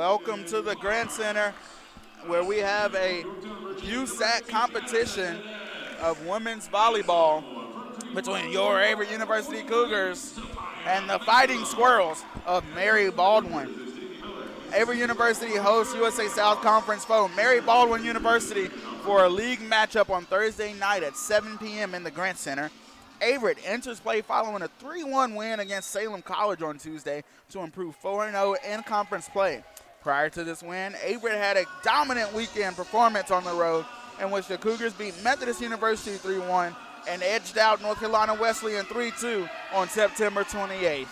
Welcome to the Grant Center, where we have a USAC competition of women's volleyball between your Averett University Cougars and the Fighting Squirrels of Mary Baldwin. Averett University hosts USA South Conference foe Mary Baldwin University for a league matchup on Thursday night at 7 p.m. in the Grant Center. Averett enters play following a 3-1 win against Salem College on Tuesday to improve 4-0 in conference play. Prior to this win, Averett had a dominant weekend performance on the road in which the Cougars beat Methodist University 3-1 and edged out North Carolina Wesleyan 3-2 on September 28th.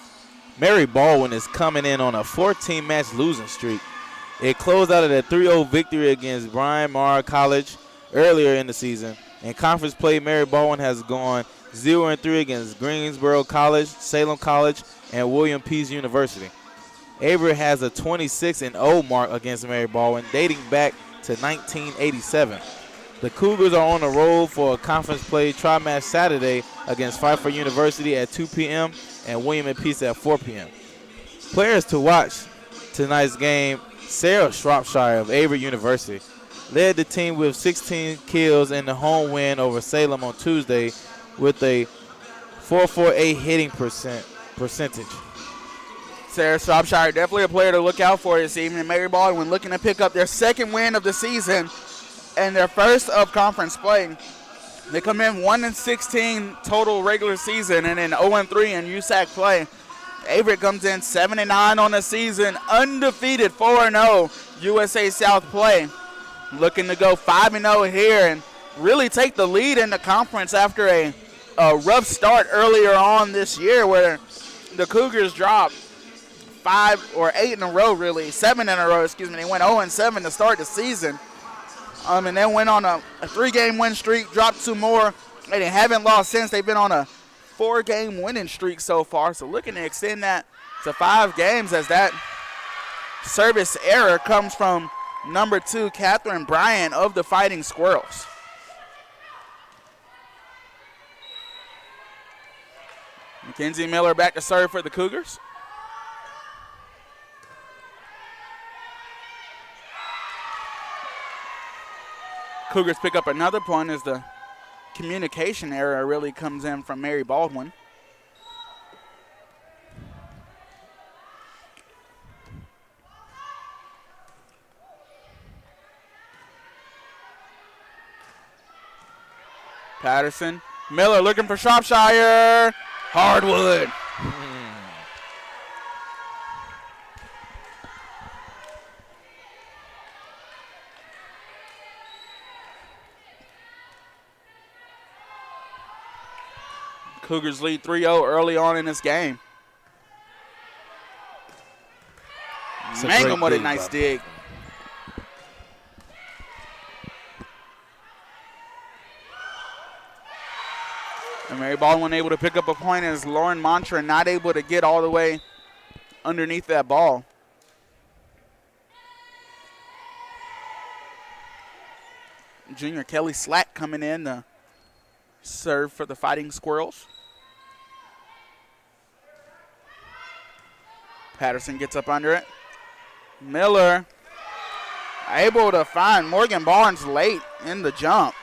Mary Baldwin is coming in on a 14-match losing streak. It closed out at a 3-0 victory against Bryn Mawr College earlier in the season. In conference play, Mary Baldwin has gone 0-3 against Greensboro College, Salem College, and William Peace University. Averett has a 26-0 mark against Mary Baldwin dating back to 1987. The Cougars are on the road for a conference play tri-match Saturday against Pfeiffer University at 2 p.m. and William and Peace at 4 p.m. Players to watch tonight's game: Sarah Shropshire of Averett University led the team with 16 kills in the home win over Salem on Tuesday with a .448 hitting percentage. Sarah Shropshire definitely a player to look out for this evening. Mary Baldwin looking to pick up their second win of the season and their first of conference play. They come in 1-16 total regular season and then 0-3 in USAC play. Averett comes in 7-9 on the season, undefeated 4-0 USA South play. Looking to go 5-0 here and really take the lead in the conference after a rough start earlier on this year where the Cougars dropped 7 in a row. They went 0-7 to start the season. And then went on a 3-game win streak, dropped 2 more, and they haven't lost since. They've been on a 4-game winning streak so far. So looking to extend that to 5 games as that service error comes from number 2, Catherine Bryant of the Fighting Squirrels. Mackenzie Miller back to serve for the Cougars. Cougars pick up another point as the communication error really comes in from Mary Baldwin. Patterson. Miller looking for Shropshire. Hardwood. Cougars lead 3-0 early on in this game. Mangum with a nice dig. And Mary Baldwin able to pick up a point as Lauren Montra not able to get all the way underneath that ball. Junior Kelly Slack coming in to serve for the Fighting Squirrels. Patterson gets up under it. Miller able to find Morgan Barnes late in the jump.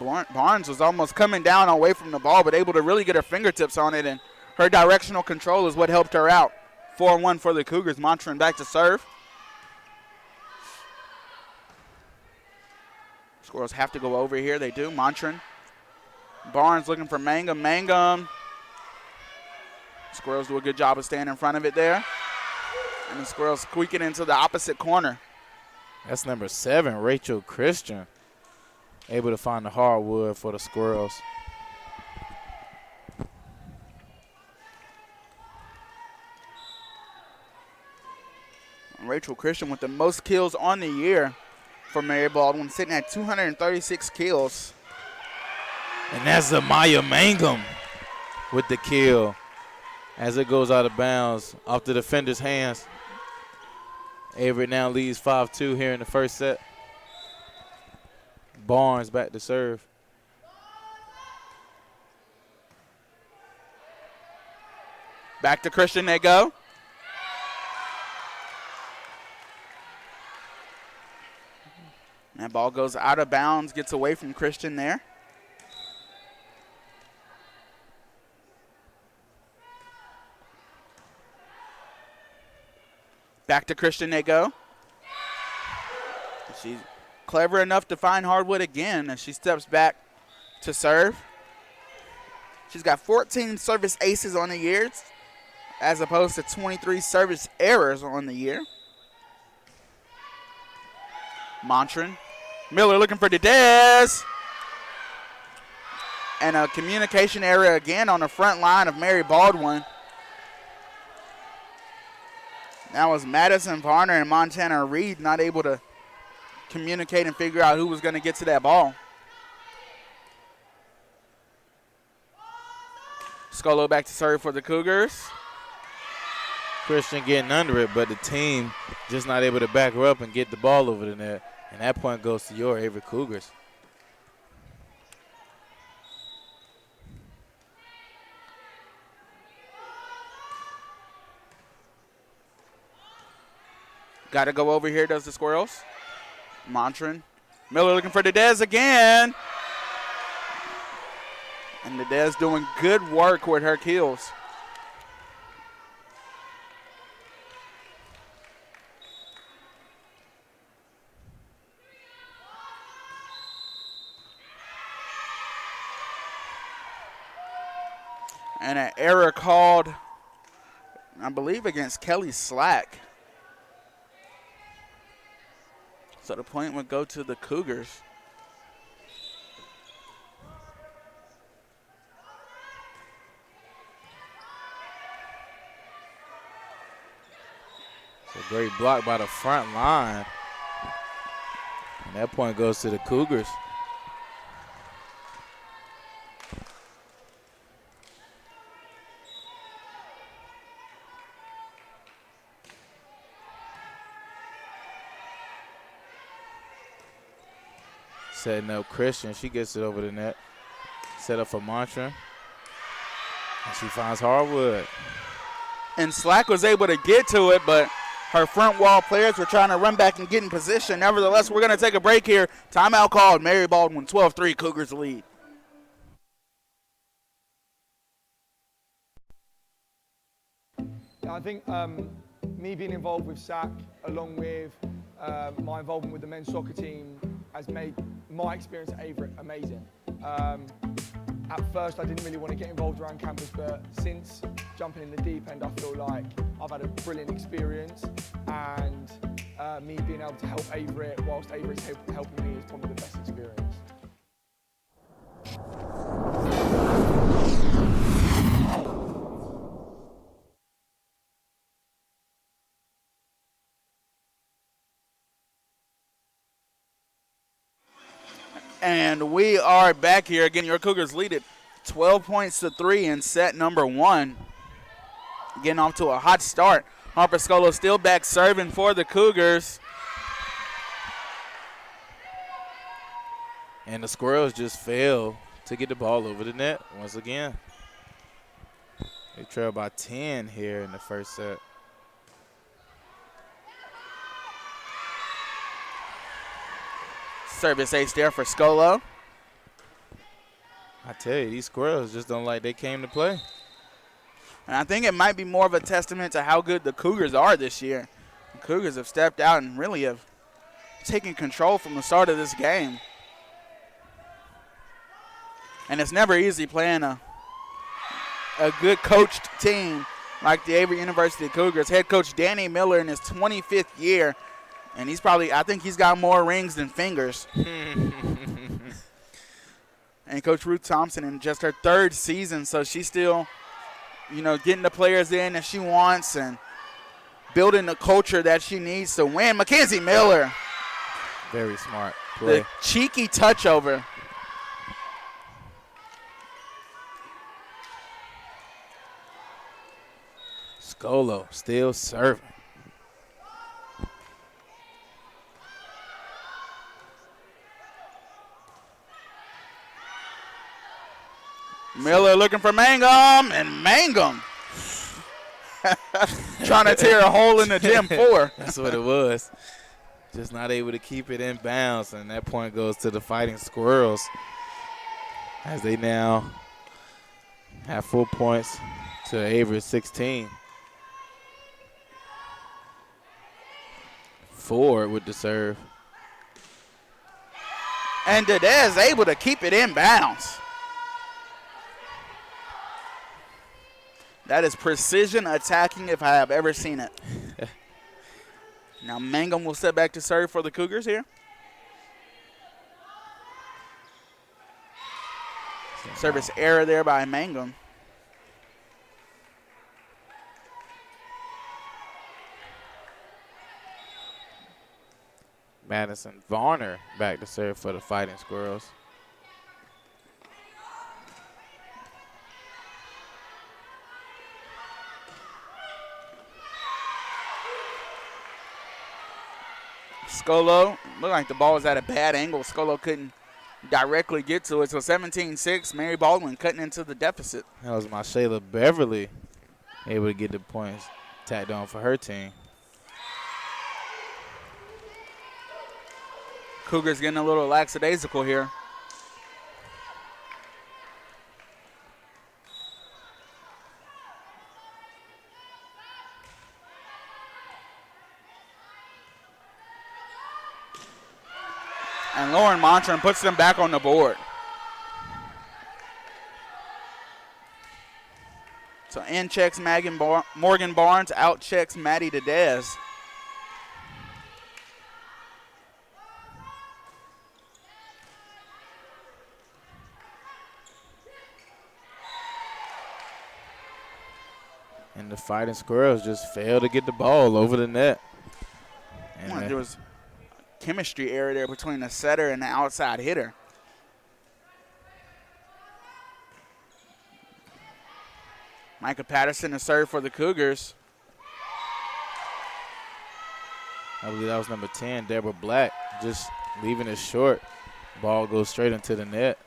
Barnes was almost coming down away from the ball, but able to really get her fingertips on it, and her directional control is what helped her out. 4-1 for the Cougars. Montran back to serve. Squirrels have to go over here. They do. Montran. Barnes looking for Mangum. Mangum. Squirrels do a good job of staying in front of it there. And the Squirrels squeak it into the opposite corner. That's number 7, Rachel Christian. Able to find the hardwood for the Squirrels. Rachel Christian with the most kills on the year for Mary Baldwin, sitting at 236 kills. And that's Amaya Mangum with the kill as it goes out of bounds off the defender's hands. Averett now leads 5-2 here in the first set. Barnes back to serve. Back to Christian they go. That ball goes out of bounds, gets away from Christian there. Back to Christian they go. She's clever enough to find Hardwood again as she steps back to serve. She's got 14 service aces on the year as opposed to 23 service errors on the year. Montran. Miller looking for Dedez. And a communication error again on the front line of Mary Baldwin. That was Madison Varner and Montana Reed not able to communicate and figure out who was going to get to that ball. Scolo back to serve for the Cougars. Christian getting under it, but the team just not able to back her up and get the ball over the net. And that point goes to your Averett Cougars. Got to go over here, does the Squirrels. Montran. Miller looking for Dedez again. And Dedez doing good work with her kills. And an error called, I believe, against Kelly Slack. So the point would go to the Cougars. So great block by the front line. And that point goes to the Cougars. Setting up Christian. She gets it over the net. Set up for Montran. And she finds Hardwood. And Slack was able to get to it, but her front wall players were trying to run back and get in position. Nevertheless, we're going to take a break here. Timeout called. Mary Baldwin 12-3, Cougars lead. I think me being involved with SAC, along with my involvement with the men's soccer team, has made my experience at Averett amazing. At first, I didn't really want to get involved around campus, but since jumping in the deep end, I feel like I've had a brilliant experience, and me being able to help Averett whilst Averett's helping me is probably the best experience. And we are back here. Again, your Cougars lead it 12-3 in set number 1. Getting off to a hot start. Harper Scolo still back serving for the Cougars. And the Squirrels just fail to get the ball over the net once again. They trail by 10 here in the first set. Service ace there for Scolo. I tell you, these Squirrels just don't like they came to play. And I think it might be more of a testament to how good the Cougars are this year. The Cougars have stepped out and really have taken control from the start of this game. And it's never easy playing a good coached team like the Averett University Cougars. Head coach Danny Miller in his 25th year. And I think he's got more rings than fingers. And Coach Ruth Thompson in just her 3rd season, so she's still, getting the players in that she wants and building the culture that she needs to win. Mackenzie Miller. Very smart play. The cheeky touch over. Scolo still serving. Miller looking for Mangum, and Mangum trying to tear a hole in the gym floor. That's what it was. Just not able to keep it in bounds, and that point goes to the Fighting Squirrels as they now have 4 points to Averett 16. Ford with the serve. And Dedez able to keep it in bounds. That is precision attacking if I have ever seen it. Now Mangum will step back to serve for the Cougars here. Service error there by Mangum. Madison Varner back to serve for the Fighting Squirrels. Scolo, looked like the ball was at a bad angle. Scolo couldn't directly get to it. So 17-6, Mary Baldwin cutting into the deficit. That was my Shayla Beverly able to get the points tacked on for her team. Cougars getting a little lackadaisical here. And Lauren Montran puts them back on the board. So in checks Morgan Barnes, out checks Maddie Dedez. And the Fighting Squirrels just failed to get the ball over the net. And There was chemistry error there between the setter and the outside hitter. Micah Patterson to serve for the Cougars. I believe that was number 10, Deborah Black, just leaving it short. Ball goes straight into the net.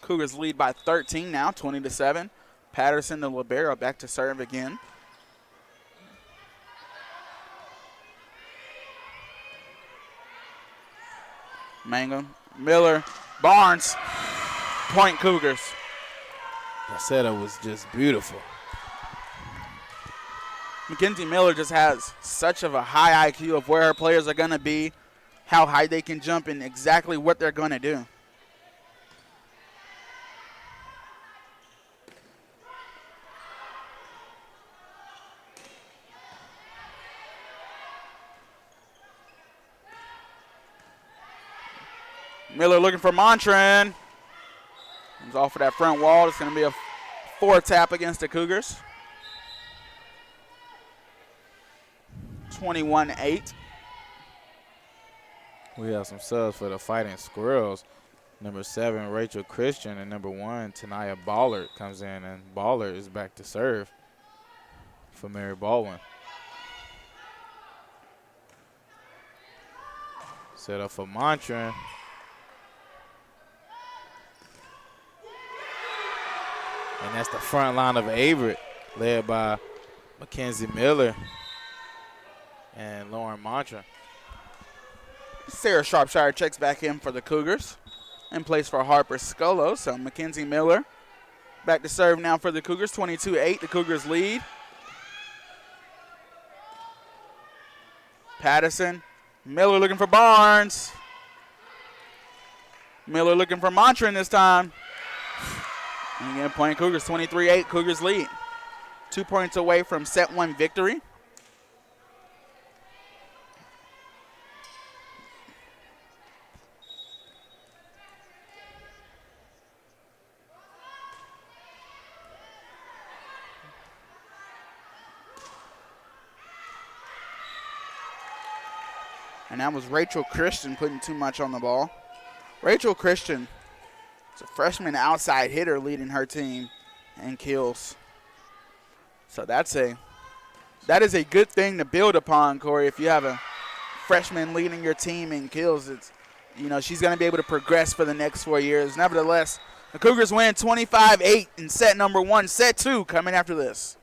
Cougars lead by 13 now, 20-7. Patterson, the libero, back to serve again. Mangum, Miller, Barnes, point Cougars. That setup was just beautiful. Mackenzie Miller just has such of a high IQ of where her players are going to be, how high they can jump, and exactly what they're going to do. Miller looking for Montran. Comes off of that front wall. It's going to be a 4-tap against the Cougars. 21-8. We have some subs for the Fighting Squirrels. Number 7, Rachel Christian, and number 1, Tanaya Ballard comes in, and Ballard is back to serve for Mary Baldwin. Set up for Montran. And that's the front line of Averett, led by Mackenzie Miller and Lauren Montran. Sarah Shropshire checks back in for the Cougars and plays for Harper Scolo. So Mackenzie Miller back to serve now for the Cougars. 22-8, the Cougars lead. Patterson, Miller looking for Barnes. Miller looking for Montran this time. And again, point Cougars, 23-8, Cougars lead. 2 points away from set 1 victory. And that was Rachel Christian putting too much on the ball. Rachel Christian is a freshman outside hitter leading her team in kills. So that is a good thing to build upon, Corey. If you have a freshman leading your team in kills, she's going to be able to progress for the next 4 years. Nevertheless, the Cougars win 25-8 in set number 1. Set 2 coming after this.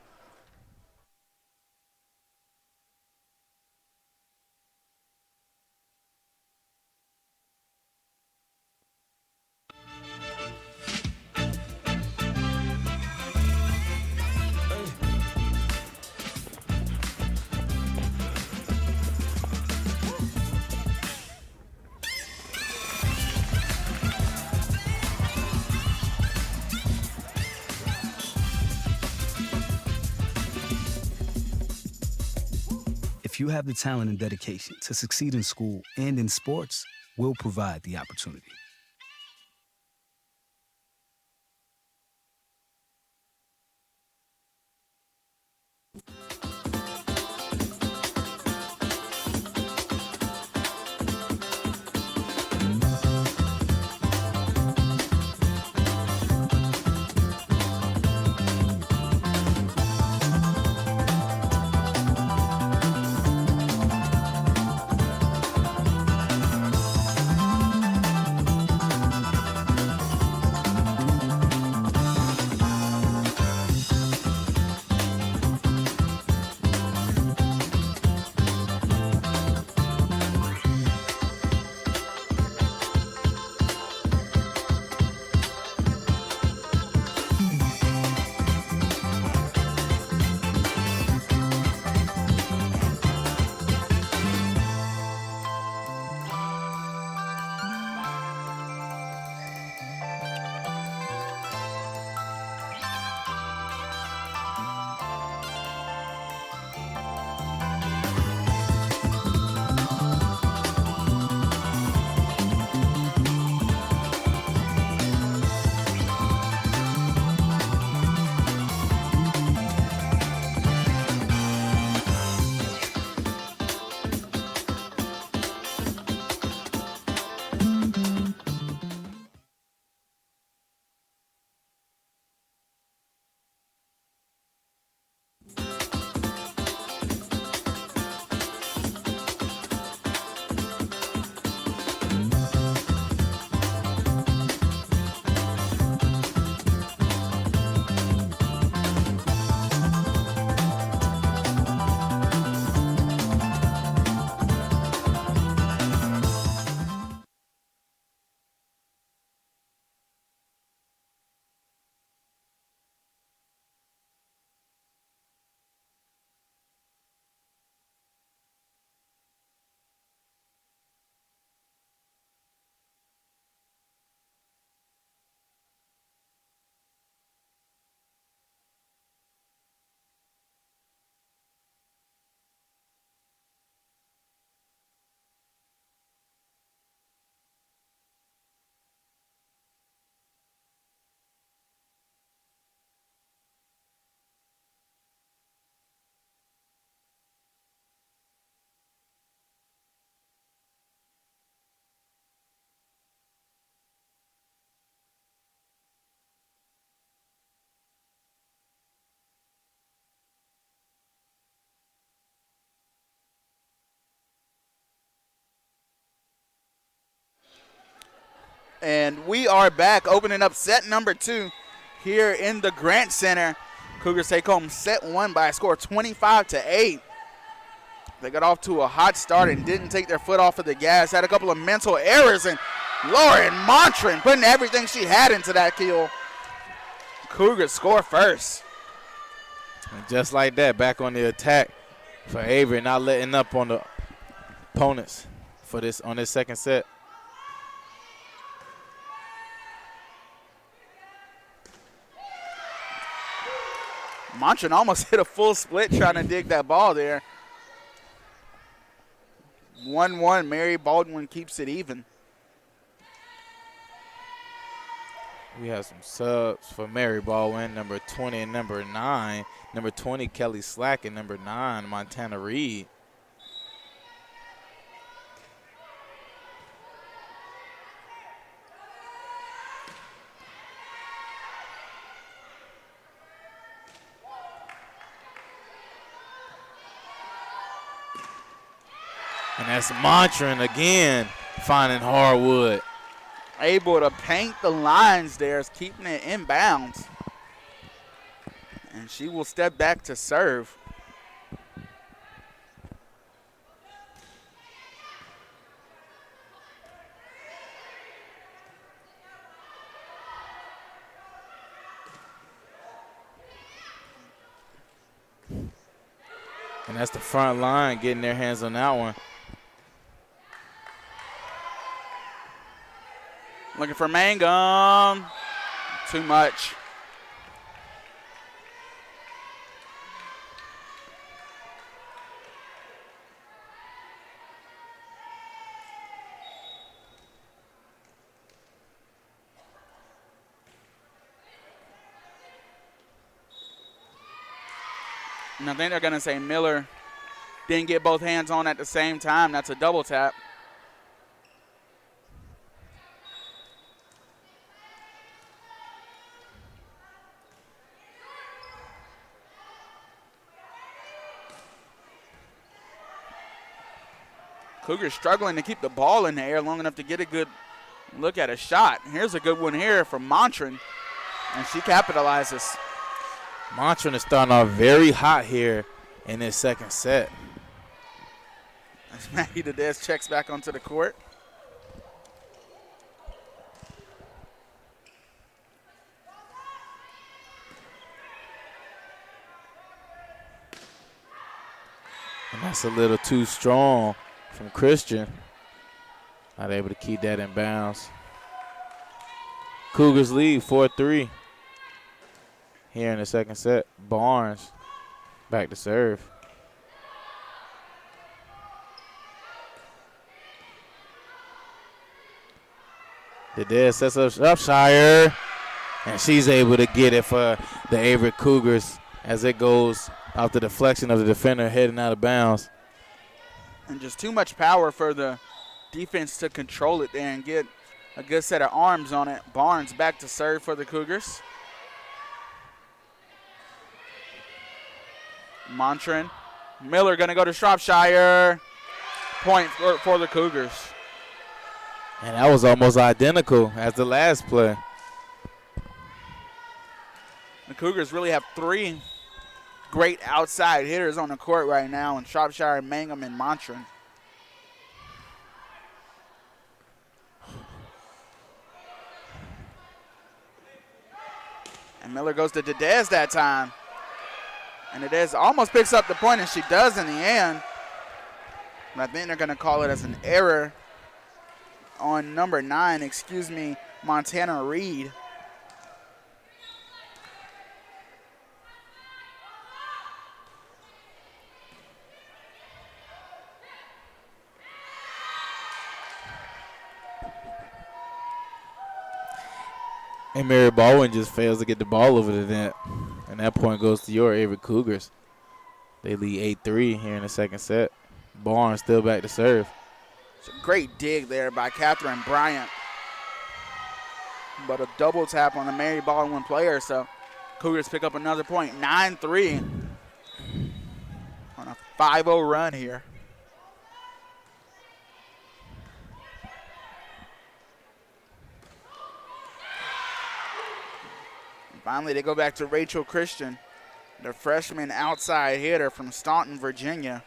If you have the talent and dedication to succeed in school and in sports, we'll provide the opportunity. And we are back, opening up set number 2 here in the Grant Center. Cougars take home set 1 by a score of 25-8. They got off to a hot start and didn't take their foot off of the gas. Had a couple of mental errors, and Lauren Montran putting everything she had into that kill. Cougars score first. And just like that, back on the attack for Averett, not letting up on the opponents for this on this second set. Montran almost hit a full split trying to dig that ball there. 1-1, Mary Baldwin keeps it even. We have some subs for Mary Baldwin, number 20 and number 9. Number 20, Kelly Slack, and number 9, Montana Reed. And that's Montran again finding hardwood. Able to paint the lines there, keeping it inbounds. And she will step back to serve. And that's the front line getting their hands on that one. Looking for Mangum. Too much. And I think they're going to say Miller didn't get both hands on at the same time. That's a double tap. Cougars struggling to keep the ball in the air long enough to get a good look at a shot. Here's a good one here from Montran, and she capitalizes. Montran is starting off very hot here in this second set. As Maggie Dedez checks back onto the court. And that's a little too strong from Christian. Not able to keep that in bounds. Cougars lead 4-3 here in the second set. Barnes back to serve. Dedez sets up Shropshire, and she's able to get it for the Averett Cougars as it goes off the deflection of the defender heading out of bounds. And just too much power for the defense to control it there and get a good set of arms on it. Barnes back to serve for the Cougars. Montran. Miller going to go to Shropshire. Point for the Cougars. And that was almost identical as the last play. The Cougars really have three great outside hitters on the court right now, in Shropshire, Mangum, and Montran. And Miller goes to Dedez that time. And Dedez almost picks up the point, and she does in the end. But I think they're going to call it as an error on number 9, Montana Reed. And Mary Baldwin just fails to get the ball over the net. And that point goes to your Averett Cougars. They lead 8-3 here in the second set. Barnes still back to serve. It's a great dig there by Catherine Bryant. But a double tap on the Mary Baldwin player, so Cougars pick up another point. 9-3 on a 5-0 run here. And finally, they go back to Rachel Christian, the freshman outside hitter from Staunton, Virginia.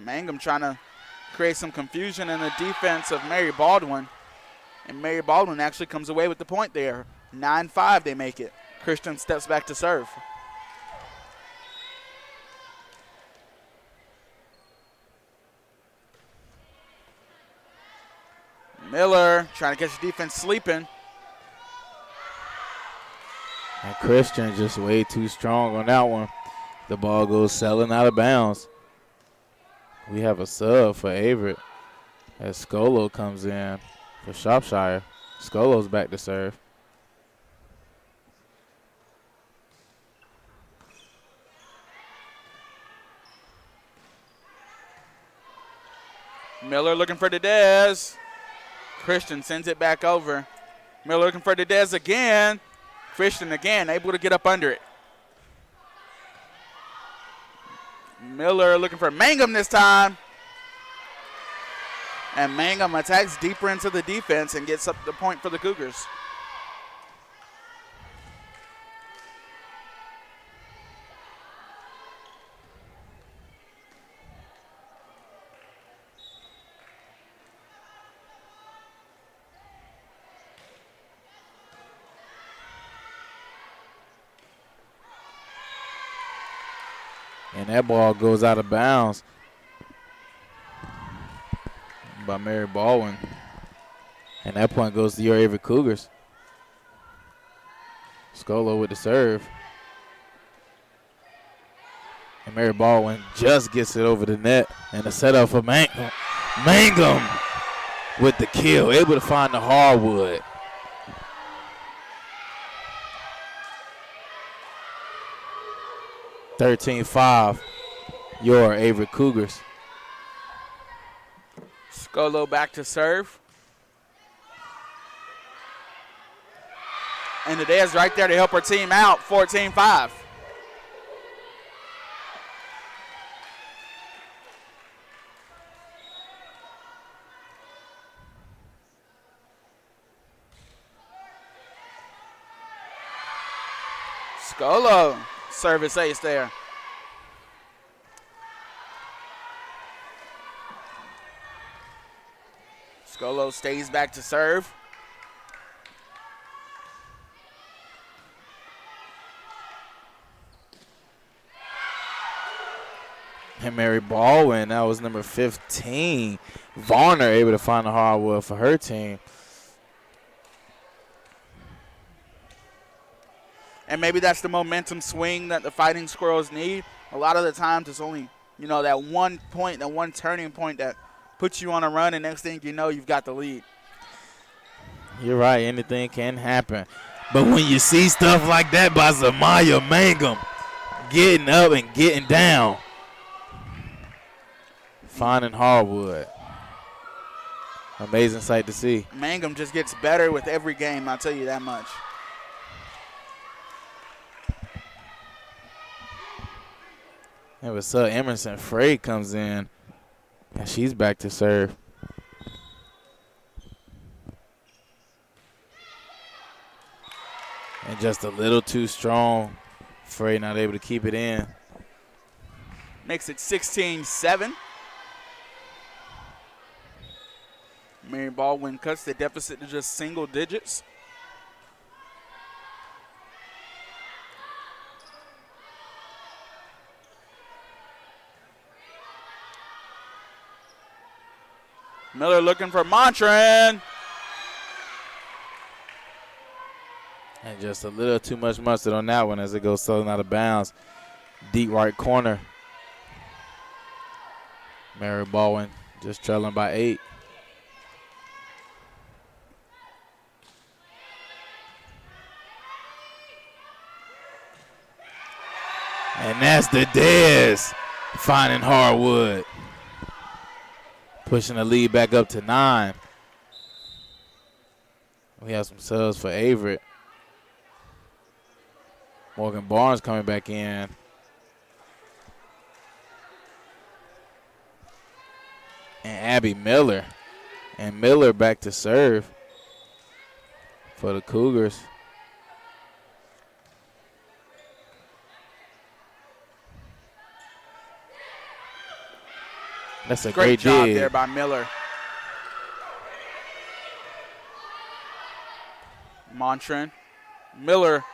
Mangum trying to create some confusion in the defense of Mary Baldwin. And Mary Baldwin actually comes away with the point there. 9-5 they make it. Christian steps back to serve. Miller trying to catch the defense sleeping. And Christian just way too strong on that one. The ball goes sailing out of bounds. We have a sub for Averett as Scolo comes in for Shropshire. Scolo's back to serve. Miller looking for Dedez. Christian sends it back over. Miller looking for Dedez again. Christian again, able to get up under it. Miller looking for Mangum this time. And Mangum attacks deeper into the defense and gets up the point for the Cougars. And that ball goes out of bounds by Mary Baldwin. And that point goes to your Averett Cougars. Scolo with the serve. And Mary Baldwin just gets it over the net. And the setup for Mangum. Mangum with the kill, able to find the hardwood. (13-5), your Averett Cougars. Scolo back to serve. And Nadea's right there to help her team out, 14-5. Scolo, service ace there. Scolo stays back to serve. And Mary Baldwin, that was number 15. Varner able to find the hardwood for her team. And maybe that's the momentum swing that the Fighting Squirrels need. A lot of the times it's only, that one point, that one turning point that puts you on a run, and next thing you know, you've got the lead. You're right. Anything can happen. But when you see stuff like that by Zamaya Mangum, getting up and getting down, finding hardwood. Amazing sight to see. Mangum just gets better with every game, I'll tell you that much. And what's up? Emerson Frey comes in, and she's back to serve. And just a little too strong. Frey not able to keep it in. Makes it 16-7. Mary Baldwin cuts the deficit to just single digits. Miller looking for Montran. And just a little too much mustard on that one as it goes southern out of bounds. Deep right corner. Mary Baldwin just trailing by 8. And that's the Dez finding hardwood. Pushing the lead back up to 9. We have some subs for Averett. Morgan Barnes coming back in. And Abby Miller. And Miller back to serve for the Cougars. That's a great job dig there by Miller. Montran. Miller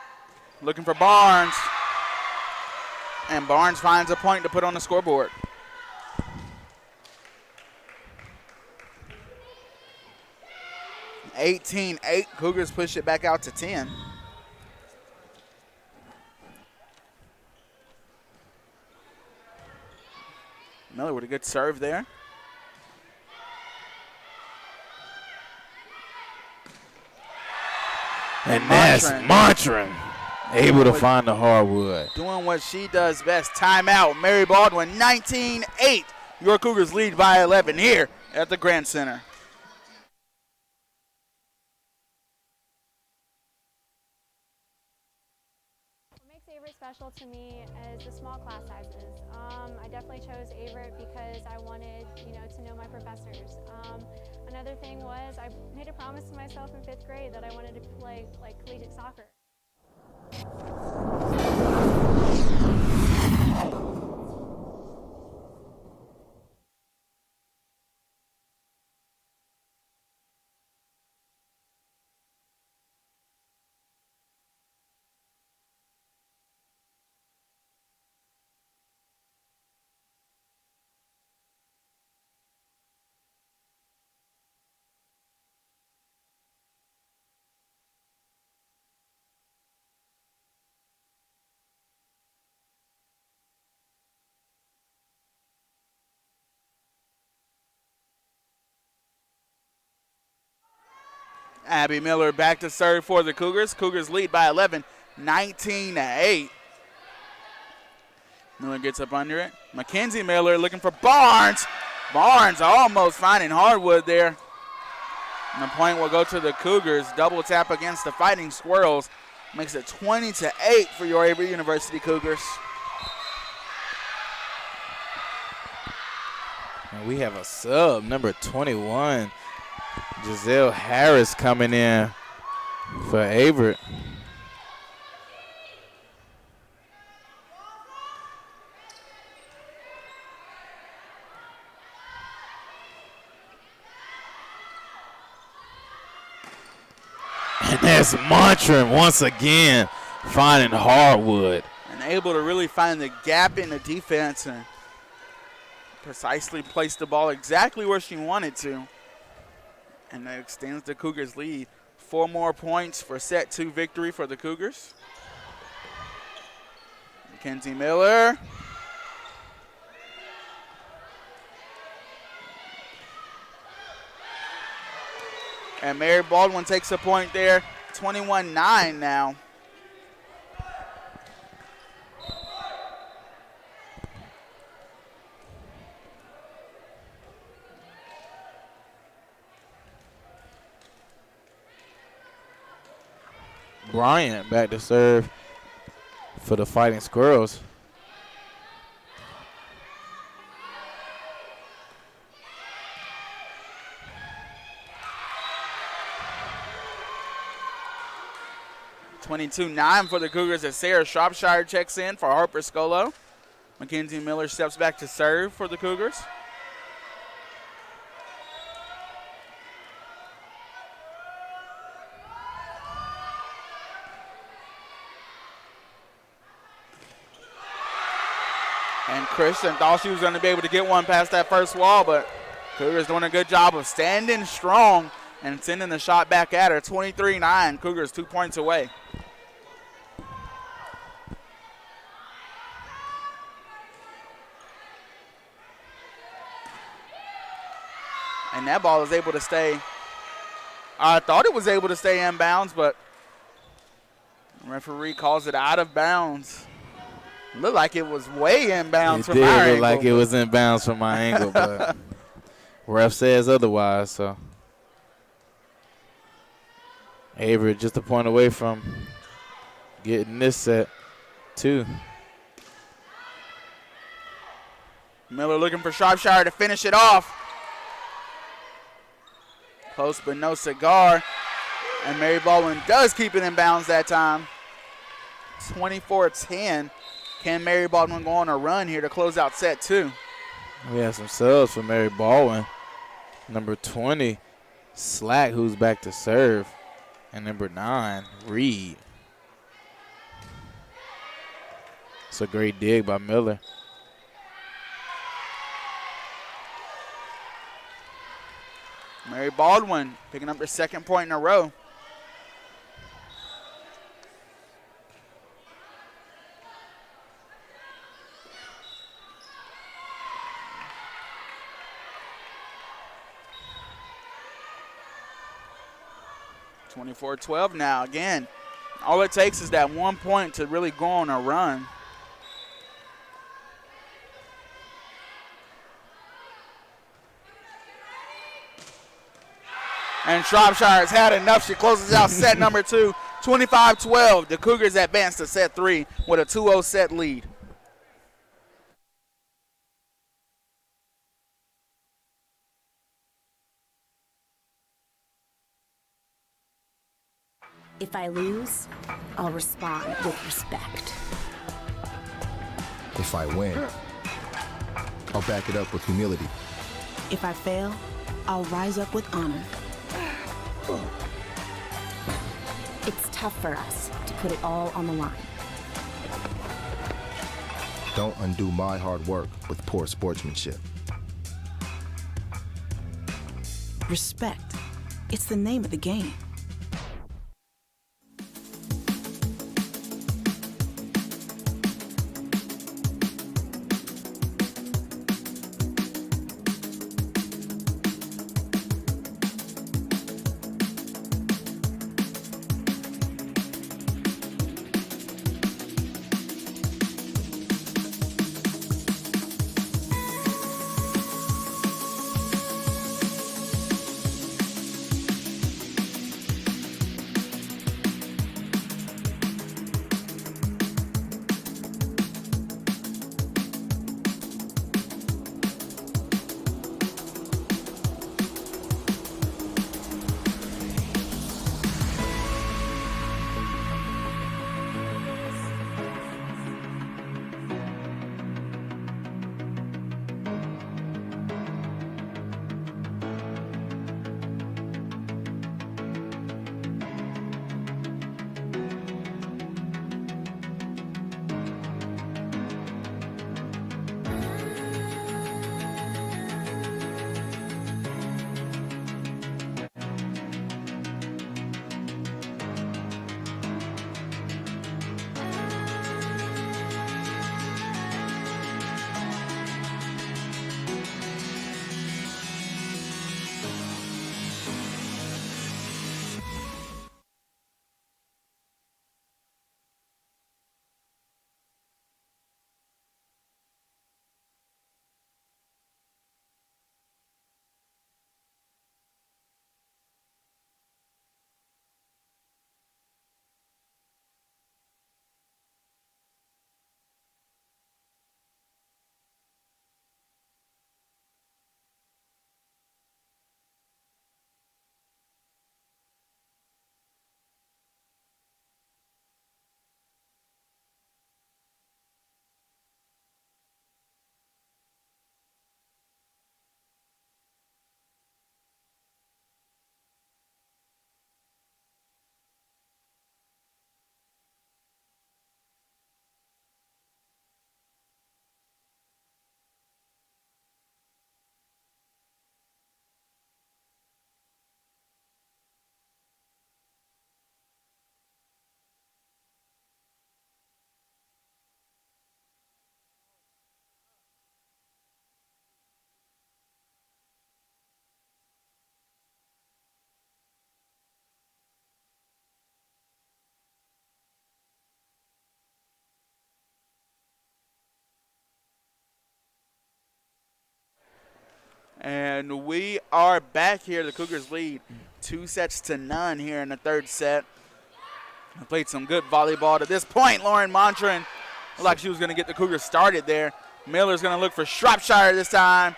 looking for Barnes. And Barnes finds a point to put on the scoreboard. (18-8). Cougars push it back out to 10. Miller with a good serve there. And that's Montran able to find the hardwood. Doing what she does best. Timeout. Mary Baldwin, 19-8. Your Cougars lead by 11 here at the Grand Center. What makes Averett special to me is the small class sizes. I definitely chose Averett because I wanted, to know my professors. Another thing was I made a promise to myself in 5th grade that I wanted to play collegiate soccer. Abby Miller back to serve for the Cougars. Cougars lead by 11, 19-8. Miller gets up under it. Mackenzie Miller looking for Barnes. Barnes almost finding hardwood there. And the point will go to the Cougars. Double tap against the Fighting Squirrels. Makes it 20-8 for your Averett University Cougars. And we have a sub, number 21, Giselle Harris coming in for Averett. And that's Montran once again finding hardwood. And able to really find the gap in the defense and precisely place the ball exactly where she wanted to. And that extends the Cougars' lead. 4 more points for set 2 victory for the Cougars. Mackenzie Miller. And Mary Baldwin takes a point there. 21-9 now. Bryant back to serve for the Fighting Squirrels. (22-9) for the Cougars as Sarah Shropshire checks in for Harper Scolo. Mackenzie Miller steps back to serve for the Cougars. And Christian thought she was going to be able to get one past that first wall, but Cougars doing a good job of standing strong and sending the shot back at her. 23-9, Cougars 2 points away. And that ball is able to stay. I thought it was able to stay in bounds, but the referee calls it out of bounds. Looked like it was way in bounds from our angle. It did look like it was in bounds from my angle, but ref says otherwise. So Averett just a point away from getting this set, too. Miller looking for Shropshire to finish it off. Close but no cigar. And Mary Baldwin does keep it in bounds that time. 24-10. Can Mary Baldwin go on a run here to close out set 2? We have some subs for Mary Baldwin. Number 20, Slack, who's back to serve. And number 9, Reed. It's a great dig by Miller. Mary Baldwin picking up her second point in a row. (24-12) now. Again, all it takes is that 1 point to really go on a run. And Shropshire has had enough. She closes out set number 2, 25-12. The Cougars advance to set 3 with a 2-0 set lead. If I lose, I'll respond with respect. If I win, I'll back it up with humility. If I fail, I'll rise up with honor. It's tough for us to put it all on the line. Don't undo my hard work with poor sportsmanship. Respect. It's the name of the game. And we are back here. The Cougars lead 2-0 here in the third set. I played some good volleyball to this point. Lauren Montran looked like she was going to get the Cougars started there. Miller's going to look for Shropshire this time.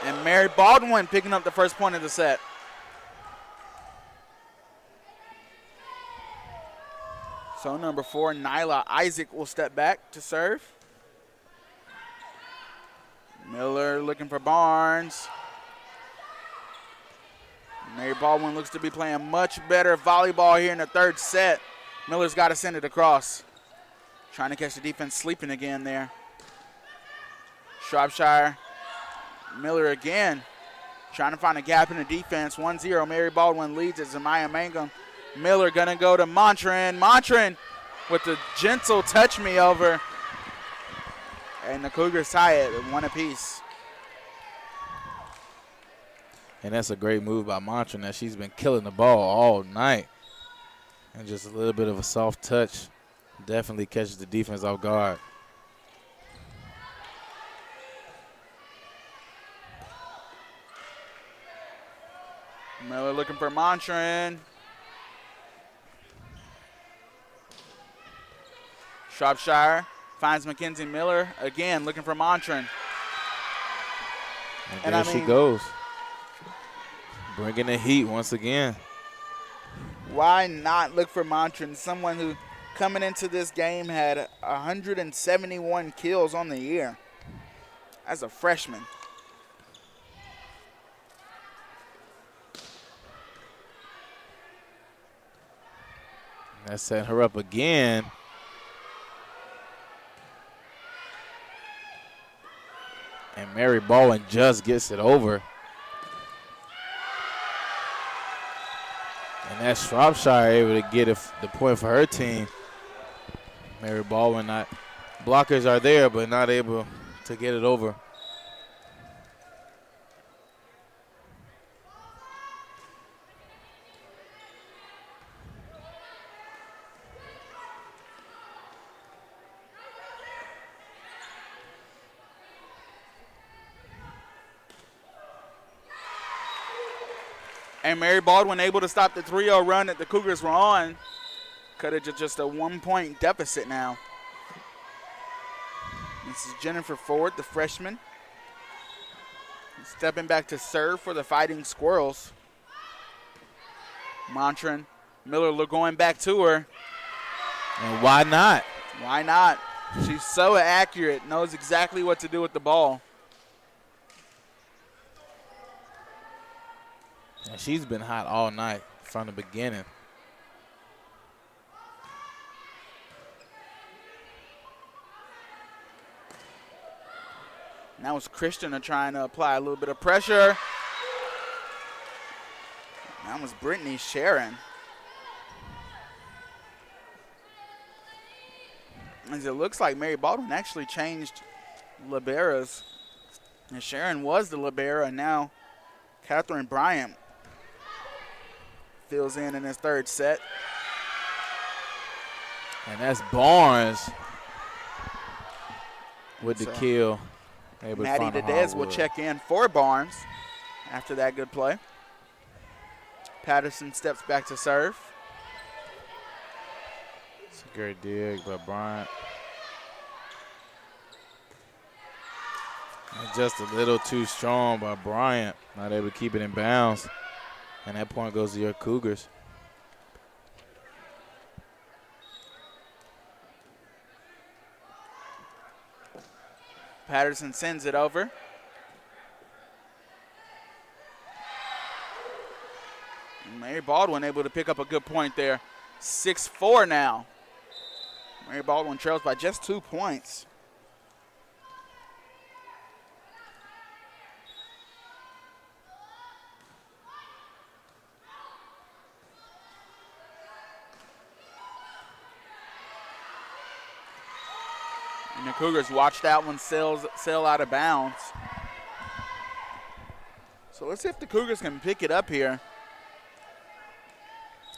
And Mary Baldwin picking up the first point of the set. So number 4, Nyla Isaac, will step back to serve. Miller looking for Barnes. Mary Baldwin looks to be playing much better volleyball here in the third set. Miller's got to send it across. Trying to catch the defense sleeping again there. Shropshire. Miller again. Trying to find a gap in the defense. 1-0. Mary Baldwin leads at Zamaya Mangum. Miller going to go to Montran. Montran with the gentle touch me over. And the Cougars tie it at 1 apiece. And that's a great move by Montran, that she's been killing the ball all night. And just a little bit of a soft touch definitely catches the defense off guard. Miller looking for Montran. Shropshire finds Mackenzie Miller again looking for Montran. And there she goes. Bringing the heat once again. Why not look for Montran? Someone who coming into this game had 171 kills on the year as a freshman. That set her up again. And Mary Baldwin just gets it over. And that's Shropshire able to get the point for her team. Mary Baldwin not, blockers are there, but not able to get it over. And Mary Baldwin able to stop the 3-0 run that the Cougars were on. Cut it to just a 1-point deficit now. This is Jennifer Ford, the freshman. Stepping back to serve for the Fighting Squirrels. Montran, Miller going back to her. And why not? Why not? She's so accurate, knows exactly what to do with the ball. And she's been hot all night from the beginning. Now it's Christian trying to apply a little bit of pressure. That was Brittany Sharon. As it looks like Mary Baldwin actually changed liberos. And Sharon was the libero, and now Catherine Bryant fills in this third set. And that's Barnes with the kill. Maddie Dedez will check in for Barnes after that good play. Patterson steps back to serve. It's a great dig by Bryant. And just a little too strong by Bryant. Not able to keep it in bounds. And that point goes to your Cougars. Patterson sends it over. Mary Baldwin able to pick up a good point there. 6-4 now. Mary Baldwin trails by just 2 points. And the Cougars watch that one sail out of bounds. So let's see if the Cougars can pick it up here.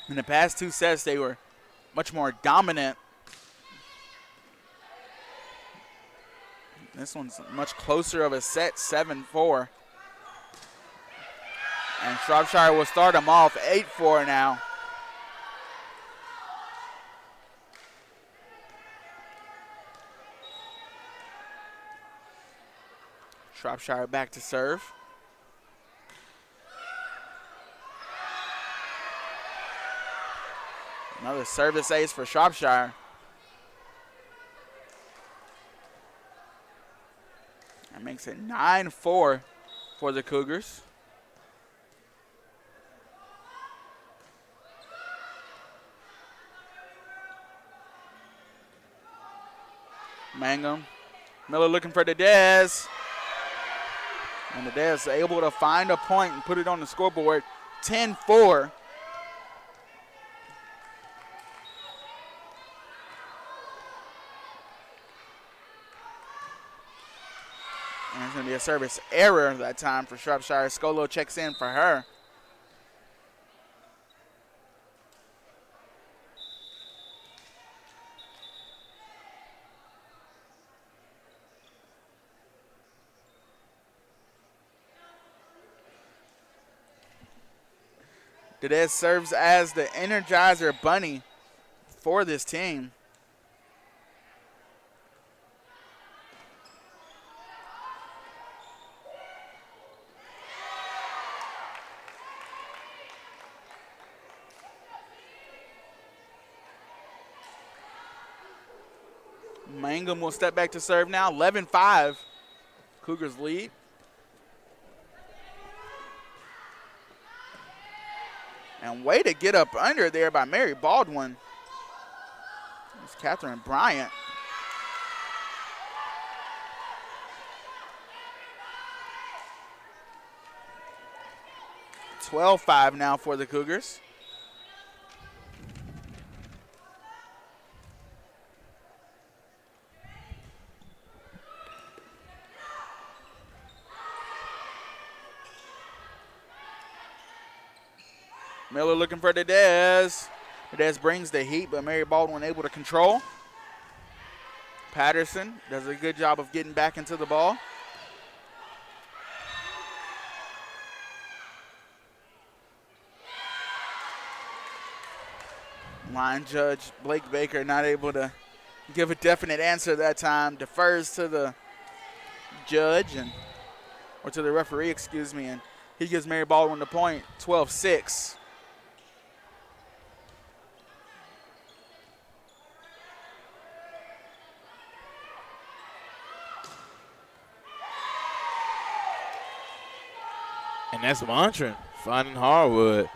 In the past 2 sets, they were much more dominant. This one's much closer of a set, 7-4. And Shropshire will start them off 8-4 now. Shropshire back to serve. Another service ace for Shropshire. That makes it 9-4 for the Cougars. Mangum. Miller looking for the Dez. And the Dez able to find a point and put it on the scoreboard. 10-4. And it's going to be a service error that time for Shropshire. Scolo checks in for her. Dedez serves as the Energizer Bunny for this team. Mangum will step back to serve now. 11-5. Cougars lead. And way to get up under there by Mary Baldwin. It's Catherine Bryant. $12-5 now for the Cougars. Miller looking for the Dez. Dez brings the heat, but Mary Baldwin able to control. Patterson does a good job of getting back into the ball. Line judge Blake Baker not able to give a definite answer that time. Defers to the judge or to the referee, excuse me, and he gives Mary Baldwin the point, 12-6. And that's Montran finding hardwood.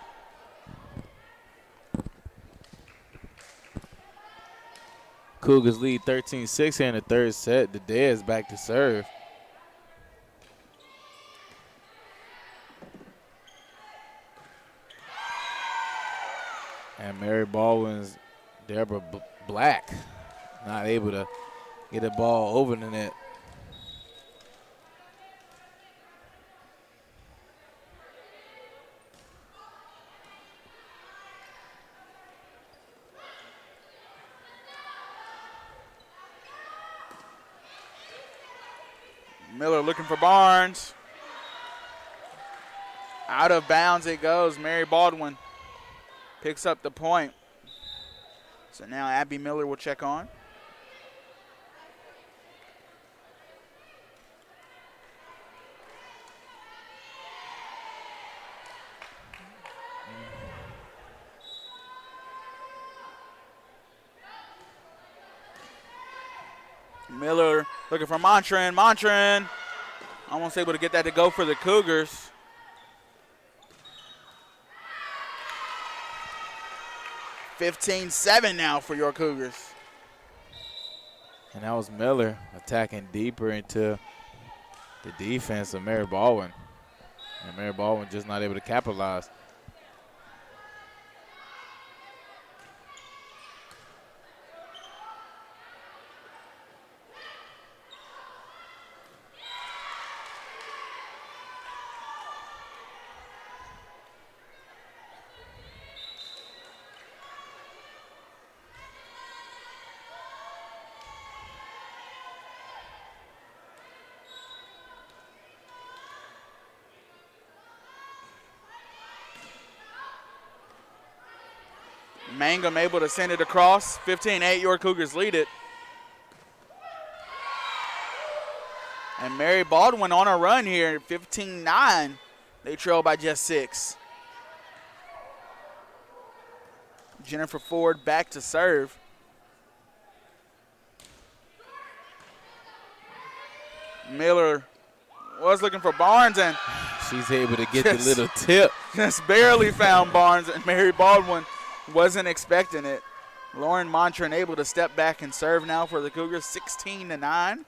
Cougars lead 13-6 here in the third set. The Dez back to serve. And Mary Baldwin's Deborah Black not able to get the ball over the net. Miller looking for Barnes. Out of bounds it goes. Mary Baldwin picks up the point. So now Abby Miller will check on. Miller looking for Montran. Montran almost able to get that to go for the Cougars. $15-7 now for your Cougars. And that was Miller attacking deeper into the defense of Mary Baldwin. And Mary Baldwin just not able to capitalize. Mangum able to send it across. 15-8, your Cougars lead it. And Mary Baldwin on a run here, 15-9. They trail by just 6. Jennifer Ford back to serve. Miller was looking for Barnes, and she's able to get the little tip. Just barely found Barnes, and Mary Baldwin wasn't expecting it. Lauren Montran able to step back and serve now for the Cougars, 16-9.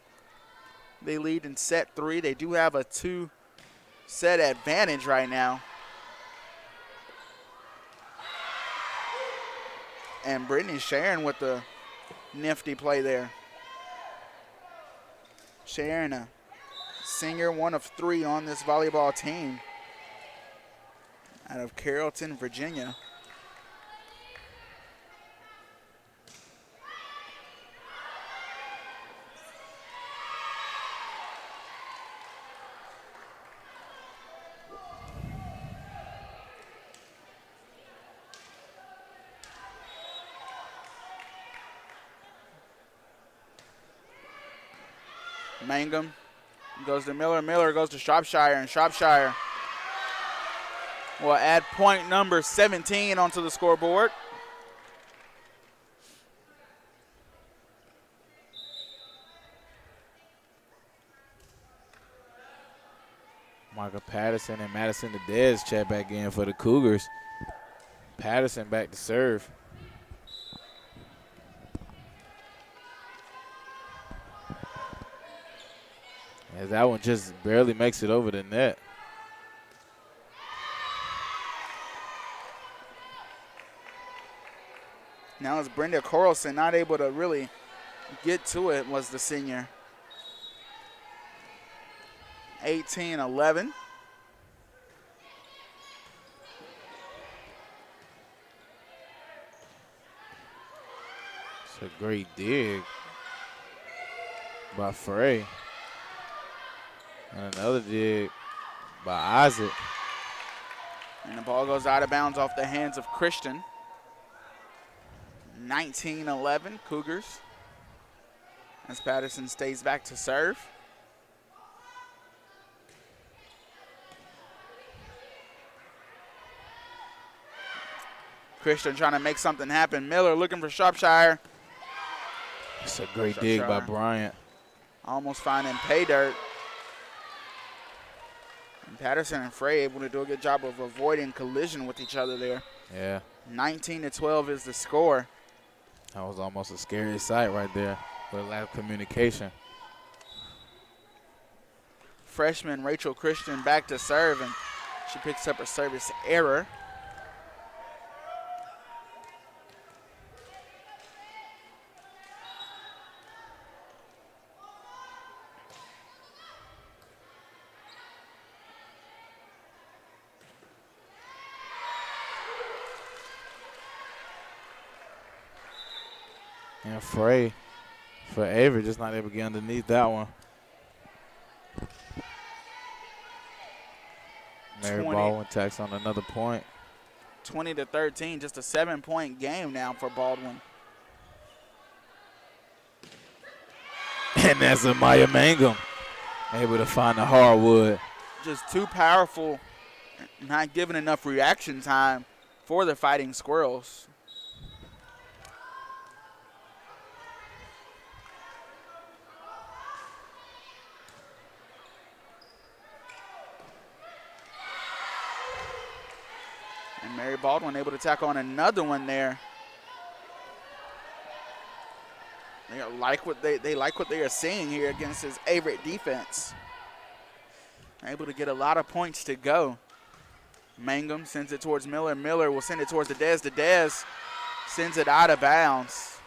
They lead in set 3. They do have a 2-set advantage right now. And Brittany Sharon with the nifty play there. Sharon, a senior, 1 of 3 on this volleyball team out of Carrollton, Virginia. Mangum goes to Miller. Miller goes to Shropshire, and Shropshire will add point number 17 onto the scoreboard. Michael Patterson and Madison Nadez check back in for the Cougars. Patterson back to serve. As that one just barely makes it over the net. Now it's Brenda Corlson not able to really get to it, was the senior. 18-11. It's a great dig by Frey. And another dig by Isaac. And the ball goes out of bounds off the hands of Christian. 19-11 Cougars. As Patterson stays back to serve. Christian trying to make something happen. Miller looking for Shropshire. It's a great dig by Bryant. Almost finding pay dirt. And Patterson and Frey able to do a good job of avoiding collision with each other there. Yeah. 19-12 is the score. That was almost a scary sight right there with a lack of communication. Freshman Rachel Christian back to serve, and she picks up a service error. And Frey for Avery just not able to get underneath that one. Mary Baldwin tacks on another point. 20-13, just a 7-point game now for Baldwin. And that's Amaya Mangum able to find the hardwood. Just too powerful, not giving enough reaction time for the Fighting Squirrels. And Mary Baldwin able to tack on another one there. They like what they like what they are seeing here against this Averett defense. Able to get a lot of points to go. Mangum sends it towards Miller. Miller will send it towards Dez. Dez sends it out of bounds.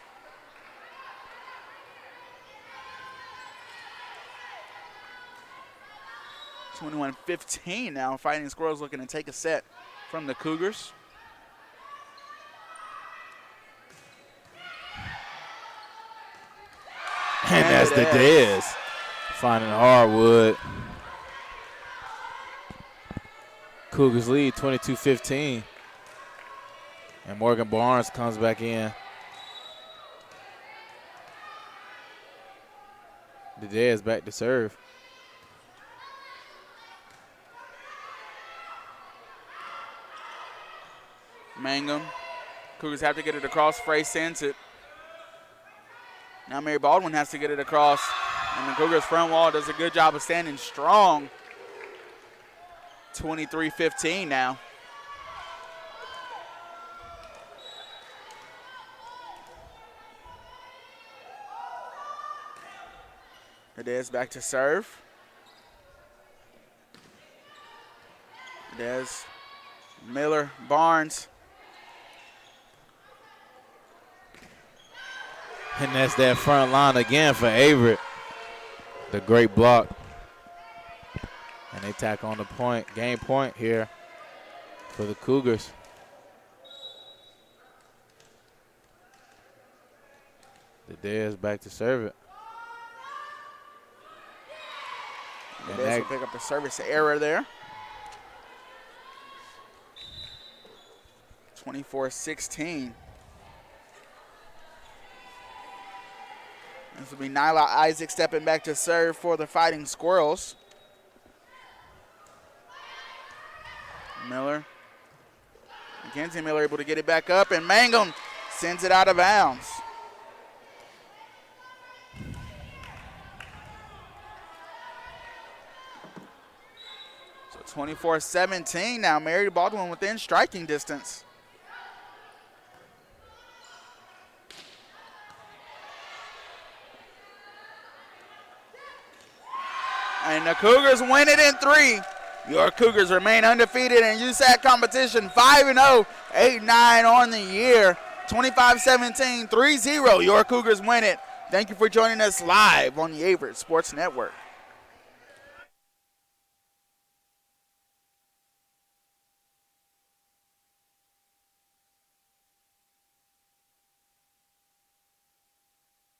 (21-15) now. Fighting Squirrels looking to take a set from the Cougars. And that's the Dez finding hardwood. Cougars lead 22-15. And Morgan Barnes comes back in. Dez back to serve. Mangum. Cougars have to get it across. Frey sends it. Now Mary Baldwin has to get it across. And the Cougars front wall does a good job of standing strong. 23-15 now. Dez back to serve. Dez, Miller, Barnes. And that's that front line again for Averett. The great block. And they tack on the point, game point here for the Cougars. Dez back to serve it. Dez will pick up a service error there. 24-16. This will be Nyla Isaac stepping back to serve for the Fighting Squirrels. Miller. Mackenzie Miller able to get it back up, and Mangum sends it out of bounds. So 24-17 now. Mary Baldwin within striking distance. And the Cougars win it in 3. Your Cougars remain undefeated in USAC competition, 5-0, 8-9 on the year. 25-17, 3-0. Your Cougars win it. Thank you for joining us live on the Averett Sports Network.